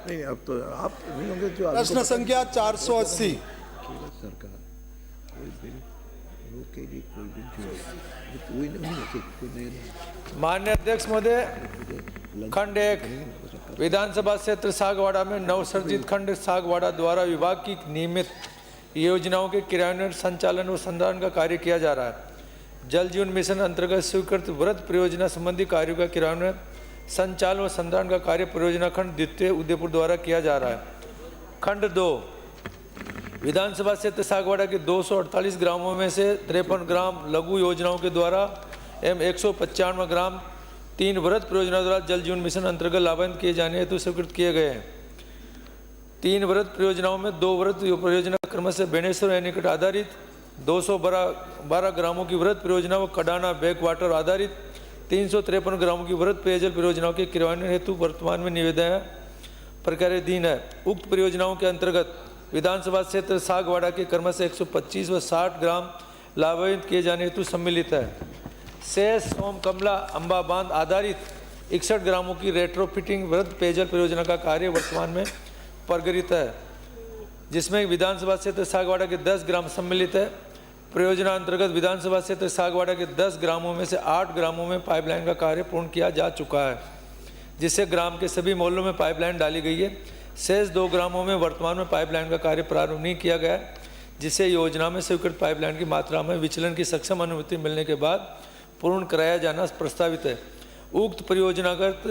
नहीं, अब तो आप नहीं होंगे जो प्रश्न संख्या 480। सरकार कोई बिल रोकेगी, कोई बिल जो कोई नहीं रोकेगी, कोई नहीं। माननीय अध्यक्ष महोदय, खंड 1 विधानसभा क्षेत्र सागवाड़ा में नवसर्जित खंड सागवाड़ा द्वारा विभाग की नियमित योजनाओं के क्रियान्वयन, संचालन व संधारण का कार्य किया जा रहा है। जल जीवन मिशन अंतर्गत स्वीकृत वृहद परियोजना संबंधी कार्यों का क्रियान्वयन, संचालन व संधारण का कार्य परियोजना खंड द्वितीय उदयपुर द्वारा किया जा रहा है। खंड 2 विधानसभा क्षेत्र सागवाड़ा के 248 ग्रामों में से 53 ग्राम लघु योजनाओं के द्वारा एवं 195 ग्राम 3 वृहद परियोजना द्वारा जल जीवन मिशन अंतर्गत लाभान्वित किए जाने हेतु स्वीकृत किए गए हैं। 3 वृहद परियोजनाओं में 2 वृहद परियोजना क्रम से बेनेश्वर या निकट आधारित 212 ग्रामों की वृहद परियोजना व कडाना बैक वाटर आधारित 353 ग्रामों की वृहद पेयजल परियोजनाओं के क्रियान्वयन हेतु वर्तमान में निविदाएं प्रकाराधीन है। उक्त परियोजनाओं के अंतर्गत विधानसभा क्षेत्र सागवाड़ा के क्रम से 125 व 60 ग्राम लाभान्वित किए जाने हेतु सम्मिलित है। शेष सोम कमला अंबा बांध आधारित 61 ग्रामों की रेट्रोफिटिंग वृहद पेयजल परियोजना का कार्य वर्तमान में प्रगतित है, जिसमें विधानसभा क्षेत्र सागवाड़ा के 10 ग्राम सम्मिलित है। परियोजना अंतर्गत विधानसभा क्षेत्र सागवाड़ा के 10 ग्रामों में से 8 ग्रामों में पाइपलाइन का कार्य पूर्ण किया जा चुका है, जिससे ग्राम के सभी मोहल्लों में पाइपलाइन डाली गई है। शेष 2 ग्रामों में वर्तमान में पाइपलाइन का कार्य प्रारंभ नहीं किया गया है, जिससे योजना में स्वीकृत पाइपलाइन की मात्रा में विचलन की सक्षम अनुमति मिलने के बाद पूर्ण कराया जाना प्रस्तावित है। उक्त परियोजनागत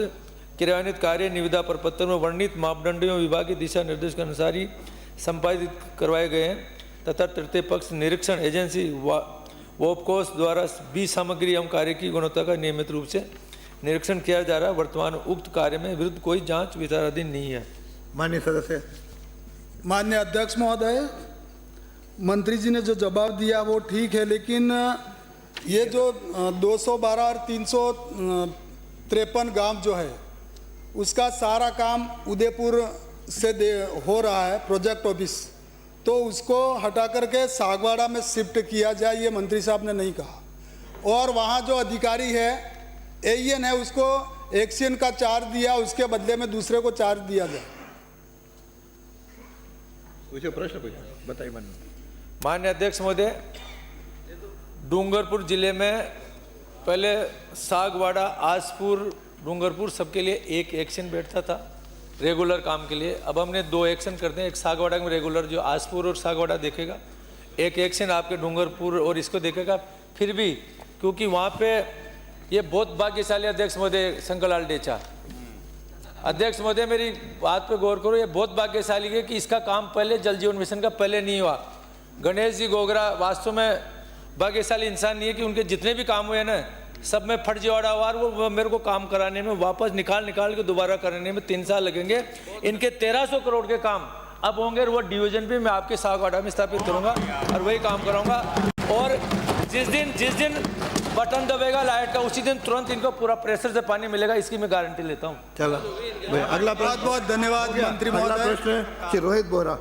क्रियान्वित कार्य निविदा प्रपत्र में वर्णित मापदंडों विभाग के दिशा निर्देश के अनुसार ही संपादित करवाए गए हैं तथा तृतीय पक्ष निरीक्षण एजेंसी वोपकोस द्वारा बीज सामग्री एवं कार्य की गुणवत्ता का नियमित रूप से निरीक्षण किया जा रहा है। वर्तमान उक्त कार्य में विरुद्ध कोई जांच विचाराधीन नहीं है। माननीय सदस्य। माननीय अध्यक्ष महोदय, मंत्री जी ने जो जवाब दिया वो ठीक है, लेकिन ये जो 212 और 353 गांव जो है उसका सारा काम उदयपुर से हो रहा है प्रोजेक्ट ऑफिस, तो उसको हटा करके सागवाड़ा में शिफ्ट किया जाए, ये मंत्री साहब ने नहीं कहा। और वहाँ जो अधिकारी है एईएन है उसको एक्शन का चार्ज दिया, उसके बदले में दूसरे को चार्ज दिया जाए। प्रश्न बताइए। माननीय अध्यक्ष महोदय, डूंगरपुर जिले में पहले सागवाड़ा, आसपुर, डूंगरपुर सबके लिए एक एक्शन बैठता था रेगुलर काम के लिए। अब हमने 2 एक्शन करते हैं, एक सागवाड़ा में रेगुलर जो आसपुर और सागवाड़ा देखेगा, एक एक्शन आपके डूंगरपुर और इसको देखेगा। फिर भी क्योंकि वहाँ पे ये बहुत भाग्यशाली अध्यक्ष महोदय शंकरलाल डेचा, अध्यक्ष महोदय मेरी बात पे गौर करो, ये बहुत भाग्यशाली है कि इसका काम पहले जल जीवन मिशन का पहले नहीं हुआ। गणेश जी गोगरा वास्तव में भाग्यशाली इंसान नहीं है कि उनके जितने भी काम हुए ना सब में फर्जीवाड़ा हुआ, वो मेरे को काम कराने में वापस निकाल के दोबारा कराने में 3 साल लगेंगे। इनके 1300 करोड़ के काम अब होंगे, वो डिवीजन भी मैं आपके सागवाड़ा में स्थापित करूंगा और वही काम कराऊंगा। और जिस दिन बटन दबेगा लाइट का उसी दिन तुरंत इनको पूरा प्रेशर से पानी मिलेगा, इसकी मैं गारंटी लेता हूँ। चलो अगला बहुत बहुत धन्यवाद मंत्री महोदय। प्रश्न रोहित बोरा।